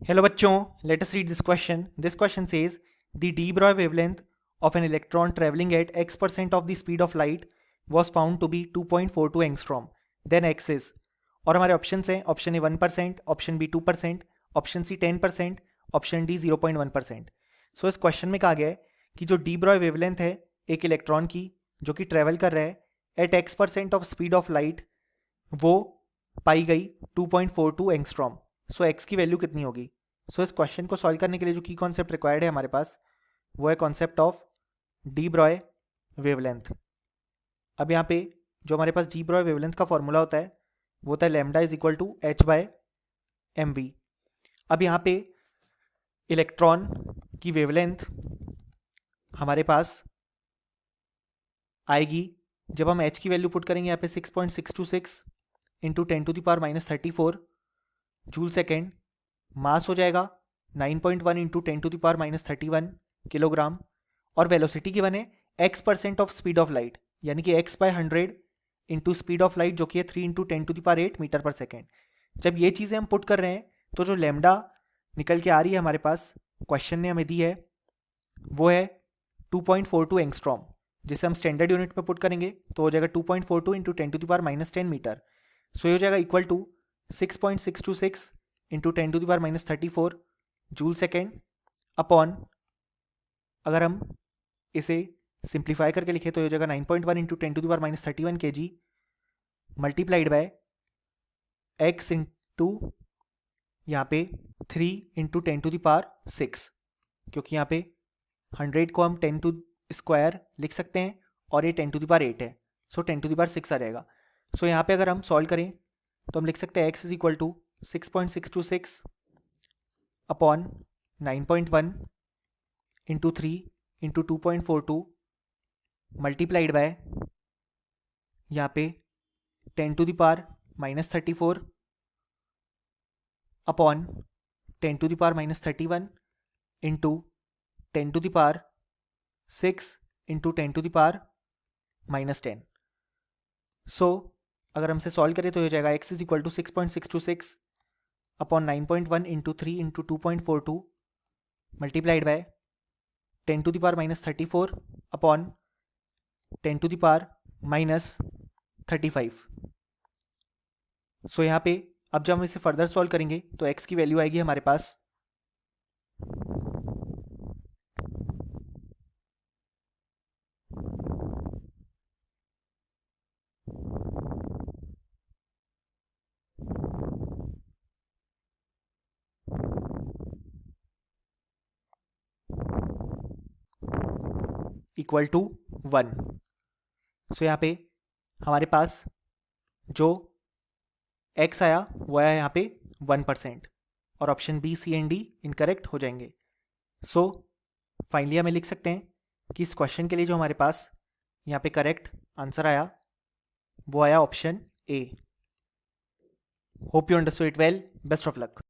Hello बच्चों, let us read this question. This question says the de Broglie wavelength of an electron traveling at x% of the speed of light was found to be 2.42 angstrom. Then x is, और हमारे option हैं option A 1%, option B 2%, option C 10%, option D 0.1%. So इस question में कहा गया है कि जो डी ब्रॉय वेवलेंथ है एक इलेक्ट्रॉन की जो कि ट्रेवल कर रहा है at x% of speed of light, वो पाई गई 2.42 एंगस्ट्रॉम. सो एक्स की वैल्यू कितनी होगी? सो इस क्वेश्चन को सॉल्व करने के लिए जो की कॉन्सेप्ट रिक्वायर्ड है हमारे पास वो है concept of de Broglie wavelength. अब यहाँ पे जो हमारे पास डी ब्रॉय वेवलेंथ का फॉर्मूला होता है वो होता है lambda is equal to H by M V. अब यहाँ पे इलेक्ट्रॉन की वेवलेंथ हमारे पास आएगी जब हम एच की वैल्यू पुट करेंगे यहाँ पे 6.626 इंटू 10⁻⁻34 जूल सेकेंड. मास हो जाएगा 9.1 इंटू 10⁻⁻31 किलोग्राम. और वेलोसिटी की बने x% of speed of light, यानी कि x/100 into speed of light जो कि है 3 इंटू 10⁸ मीटर पर सेकेंड. जब ये चीज़ें हम पुट कर रहे हैं तो जो लैम्डा निकल के आ रही है हमारे पास क्वेश्चन ने हमें दी है वो है 2.42 एंगस्ट्रॉम, जिसे हम स्टैंडर्ड यूनिट में पुट करेंगे तो हो जाएगा 2.42 इंटू 10⁻⁻10 मीटर. सो ये हो जाएगा equal to 6.626 into 10⁻34 joule second upon, अगर हम इसे सिंप्लीफाई करके लिखे तो हो जाएगा 9.1 into 10⁻31 kg multiplied by x into यहाँ पे 3 इंटू 10⁻6, क्योंकि यहाँ पे 100 को हम 10 टू स्क्वायर लिख सकते हैं और ये 10⁸ है, सो 10⁻6 आ जाएगा. सो यहाँ पे अगर हम सॉल्व करें तो हम लिख सकते हैं x is equal to 6.626 upon 9.1 into 3 into 2.42 multiplied by यहाँ पे 10⁻34 अपॉन 10⁻31 इंटू 10⁻6 इंटू 10⁻10. सो अगर हमसे सॉल्व करें तो हो जाएगा x is equal to 6.626 upon 9.1 into 3 into 2.42 multiplied by 10⁻34 upon 10⁻35. So यहाँ पे अब जब हम इसे फर्दर सॉल्व करेंगे तो x की वैल्यू आएगी हमारे पास इक्वल टू 1. सो यहाँ पे हमारे पास जो x आया वो आया यहाँ पे 1%, और option B C and D incorrect हो जाएंगे. सो फाइनली हमें लिख सकते हैं कि इस क्वेश्चन के लिए जो हमारे पास यहाँ पे करेक्ट आंसर आया वो आया option A. Hope you understood it well. Best of luck.